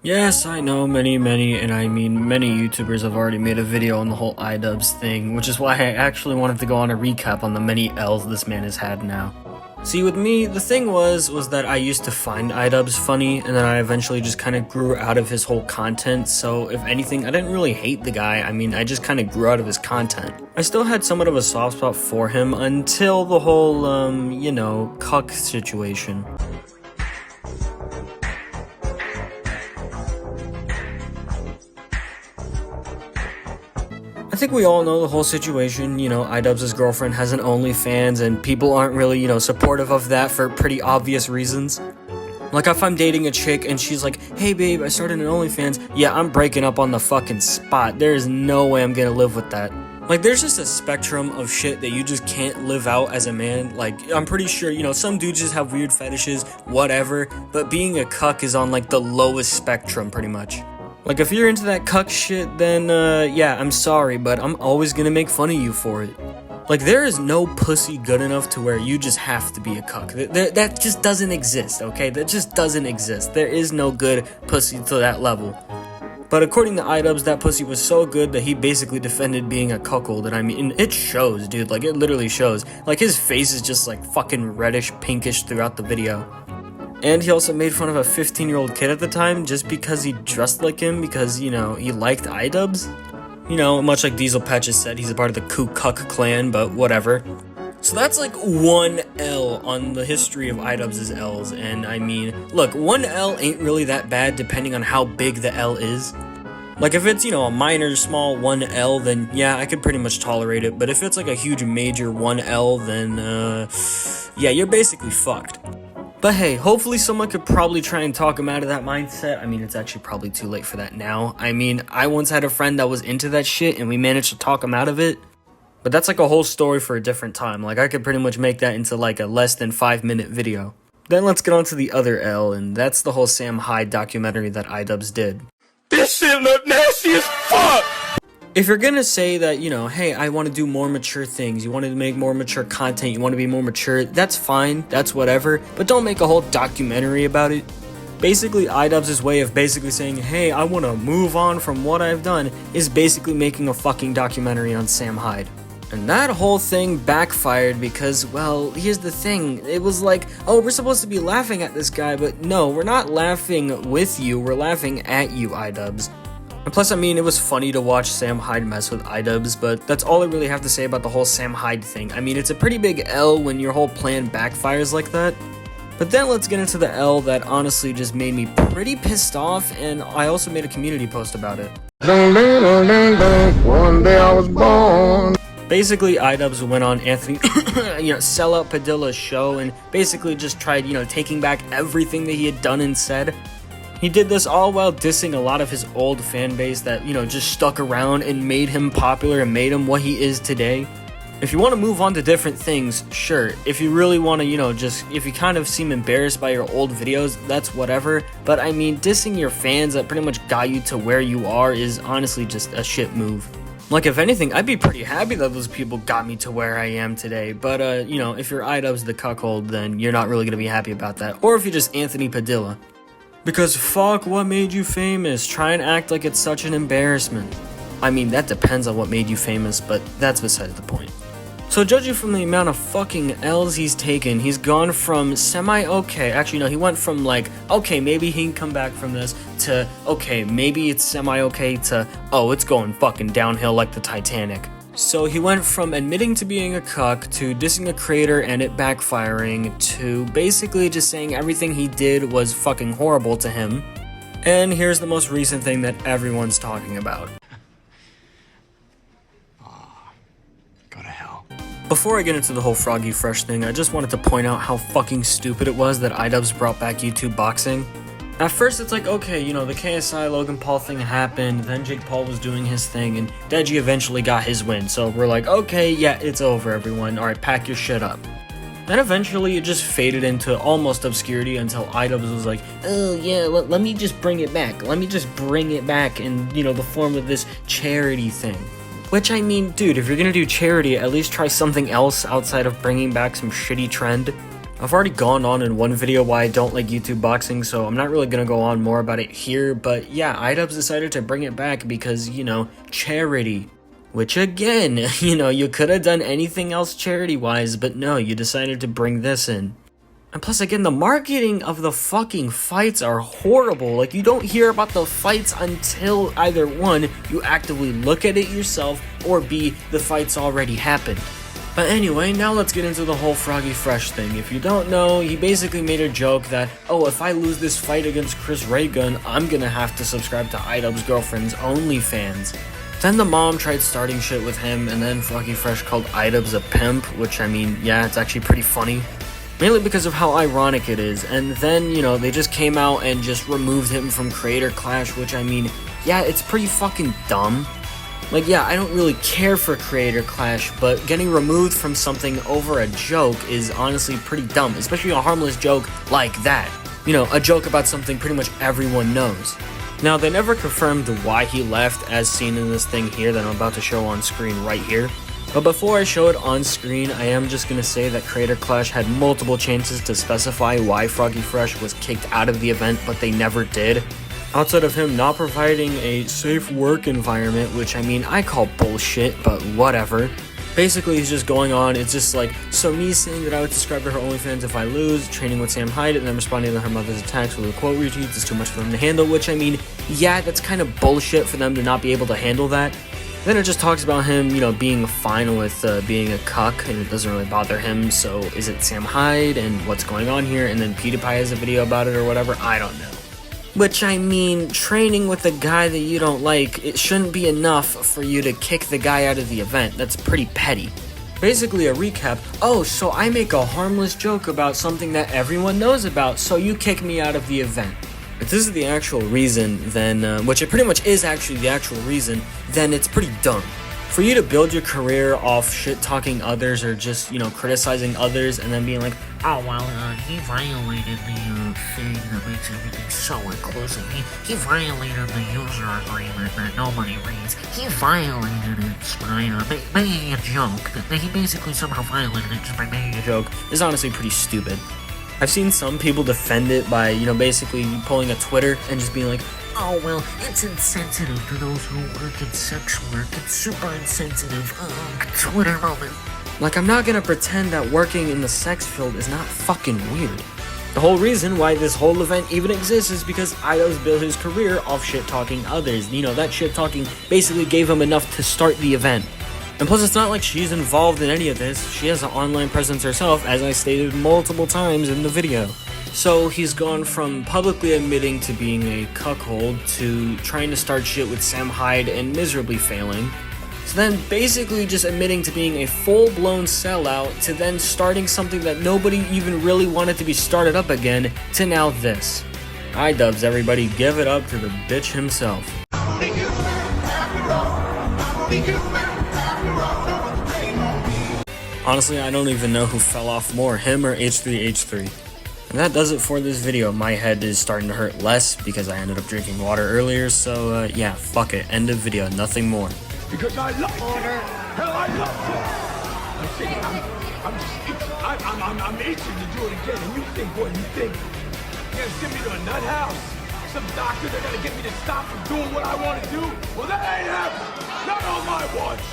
Yes, I know many, and I mean many YouTubers have already made a video on the whole Idubbbz thing, which is why I actually wanted to go on a recap on the many L's this man has had now. See, with me, the thing was that I used to find Idubbbz funny, and then I eventually just kind of grew out of his whole content, so if anything, I didn't really hate the guy. I mean, I just kind of grew out of his content. I still had somewhat of a soft spot for him until the whole, cuck situation. I think we all know the whole situation. Idubbbz' girlfriend has an OnlyFans, and people aren't really, supportive of that for pretty obvious reasons. Like, if I'm dating a chick and she's like, hey babe, I started an OnlyFans, yeah, I'm breaking up on the fucking spot. There is no way I'm gonna live with that. Like, there's just a spectrum of shit that you just can't live out as a man. Like, I'm pretty sure, some dudes just have weird fetishes, whatever, but being a cuck is on, like, the lowest spectrum, pretty much. Like, if you're into that cuck shit, then, yeah, I'm sorry, but I'm always gonna make fun of you for it. Like, there is no pussy good enough to where you just have to be a cuck. That just doesn't exist, okay? That just doesn't exist. There is no good pussy to that level. But according to Idubbbz, that pussy was so good that he basically defended being a cuckold, and I mean, it shows, dude. Like, it literally shows. Like, his face is just, like, fucking reddish, pinkish throughout the video. And he also made fun of a 15-year-old kid at the time just because he dressed like him because, he liked Idubbbz. Much like Diesel Patches said, he's a part of the Ku Cuck clan, but whatever. So that's like one L on the history of Idubbbz' L's, and I mean, look, one L ain't really that bad depending on how big the L is. Like, if it's, a minor, small 1L, then yeah, I could pretty much tolerate it, but if it's like a huge, major 1L, then, yeah, you're basically fucked. But hey, hopefully someone could probably try and talk him out of that mindset. I mean, it's actually probably too late for that now. I mean, I once had a friend that was into that shit and we managed to talk him out of it. But that's like a whole story for a different time. Like, I could pretty much make that into like a less than 5-minute video. Then let's get on to the other L, and that's the whole Sam Hyde documentary that Idubbbz did. This shit look nasty as fuck! If you're gonna say that, hey, I want to do more mature things, you want to make more mature content, you want to be more mature, that's fine, that's whatever, but don't make a whole documentary about it. Basically, Idubbbz' way of basically saying, hey, I want to move on from what I've done, is basically making a fucking documentary on Sam Hyde. And that whole thing backfired because, well, here's the thing, it was like, oh, we're supposed to be laughing at this guy, but no, we're not laughing with you, we're laughing at you, Idubbbz. And plus, I mean, it was funny to watch Sam Hyde mess with Idubbbz, but that's all I really have to say about the whole Sam Hyde thing. I mean, it's a pretty big L when your whole plan backfires like that. But then let's get into the L that honestly just made me pretty pissed off, and I also made a community post about it. One day I was born. Basically, Idubbbz went on Anthony, Sellout Padilla's show and basically just tried, taking back everything that he had done and said. He did this all while dissing a lot of his old fan base that, just stuck around and made him popular and made him what he is today. If you want to move on to different things, sure. If you really want to, if you kind of seem embarrassed by your old videos, that's whatever. But I mean, dissing your fans that pretty much got you to where you are is honestly just a shit move. Like, if anything, I'd be pretty happy that those people got me to where I am today. But, if you're Idubbbz the cuckold, then you're not really going to be happy about that. Or if you're just Anthony Padilla. Because fuck what made you famous, try and act like it's such an embarrassment. I mean, that depends on what made you famous, but that's besides the point. So judging from the amount of fucking L's he's taken, he's gone from semi-okay, actually no, he went from like, okay, maybe he can come back from this, to, okay, maybe it's semi-okay, to, oh, it's going fucking downhill like the Titanic. So he went from admitting to being a cuck, to dissing a creator and it backfiring, to basically just saying everything he did was fucking horrible to him. And here's the most recent thing that everyone's talking about. Go to hell. Before I get into the whole Froggy Fresh thing, I just wanted to point out how fucking stupid it was that Idubbbz brought back YouTube boxing. At first it's like, okay, the KSI Logan Paul thing happened, then Jake Paul was doing his thing, and Deji eventually got his win, so we're like, okay, yeah, it's over everyone, alright, pack your shit up. Then eventually it just faded into almost obscurity until Idubbbz was like, oh yeah, let me just bring it back, in, the form of this charity thing. Which, I mean, dude, if you're gonna do charity, at least try something else outside of bringing back some shitty trend. I've already gone on in one video why I don't like YouTube boxing, so I'm not really gonna go on more about it here, but yeah, Idubbbz decided to bring it back because, you know, charity. Which again, you know, you could have done anything else charity-wise, but no, you decided to bring this in. And plus, again, the marketing of the fucking fights are horrible. Like, you don't hear about the fights until either one, you actively look at it yourself, or B, the fights already happened. But anyway, now let's get into the whole Froggy Fresh thing. If you don't know, he basically made a joke that, oh, if I lose this fight against Chris Raygun, I'm gonna have to subscribe to Idubbbz girlfriend's OnlyFans. Then the mom tried starting shit with him, and then Froggy Fresh called Idubbbz a pimp, which, I mean, yeah, it's actually pretty funny. Mainly because of how ironic it is, and then, you know, they just came out and just removed him from Creator Clash, which, I mean, yeah, it's pretty fucking dumb. Like, yeah, I don't really care for Creator Clash, but getting removed from something over a joke is honestly pretty dumb, especially a harmless joke like that. You know, a joke about something pretty much everyone knows. Now, they never confirmed why he left, as seen in this thing here that I'm about to show on screen right here. But before I show it on screen, I am just going to say that Creator Clash had multiple chances to specify why Froggy Fresh was kicked out of the event, but they never did. Outside of him not providing a safe work environment, which, I mean, I call bullshit, but whatever. Basically, he's just going on, it's just like, so me saying that I would subscribe to her OnlyFans if I lose, training with Sam Hyde, and then responding to her mother's attacks with a quote retweets is too much for them to handle, which, I mean, yeah, that's kind of bullshit for them to not be able to handle that. Then it just talks about him, you know, being fine with being a cuck, and it doesn't really bother him, so is it Sam Hyde, and what's going on here, and then PewDiePie has a video about it or whatever, I don't know. Which, I mean, training with a guy that you don't like, it shouldn't be enough for you to kick the guy out of the event. That's pretty petty. Basically a recap, oh, so I make a harmless joke about something that everyone knows about, so you kick me out of the event. If this is the actual reason, then, which it pretty much is actually the actual reason, then it's pretty dumb. For you to build your career off shit-talking others or just, you know, criticizing others and then being like, oh, well, he violated the thing that makes everything so inclusive. He violated the user agreement that nobody reads. He violated it by making a joke. That he basically somehow violated it just by making a joke. is honestly pretty stupid. I've seen some people defend it by, you know, basically pulling a Twitter and just being like, oh, well, it's insensitive to those who work in sex work. It's super insensitive. Twitter moment. like, I'm not gonna pretend that working in the sex field is not fucking weird. The whole reason why this whole event even exists is because Idubbbz built his career off shit-talking others. You know, that shit-talking basically gave him enough to start the event. And plus, it's not like she's involved in any of this. She has an online presence herself, as I stated multiple times in the video. So he's gone from publicly admitting to being a cuckold to trying to start shit with Sam Hyde and miserably failing. To then basically just admitting to being a full-blown sellout, to then starting something that nobody even really wanted to be started up again, to now this. Idubbbz, everybody, give it up to the bitch himself. Honestly, I don't even know who fell off more, him or H3H3. And that does it for this video. My head is starting to hurt less because I ended up drinking water earlier, so yeah, fuck it. End of video, nothing more. Because I like order. Hell, I love it. I'm itching to do it again, and you think what you think? You're gonna send me to a nut house? Some doctor, they're gonna get me to stop from doing what I want to do? Well, that ain't happening. Not on my watch.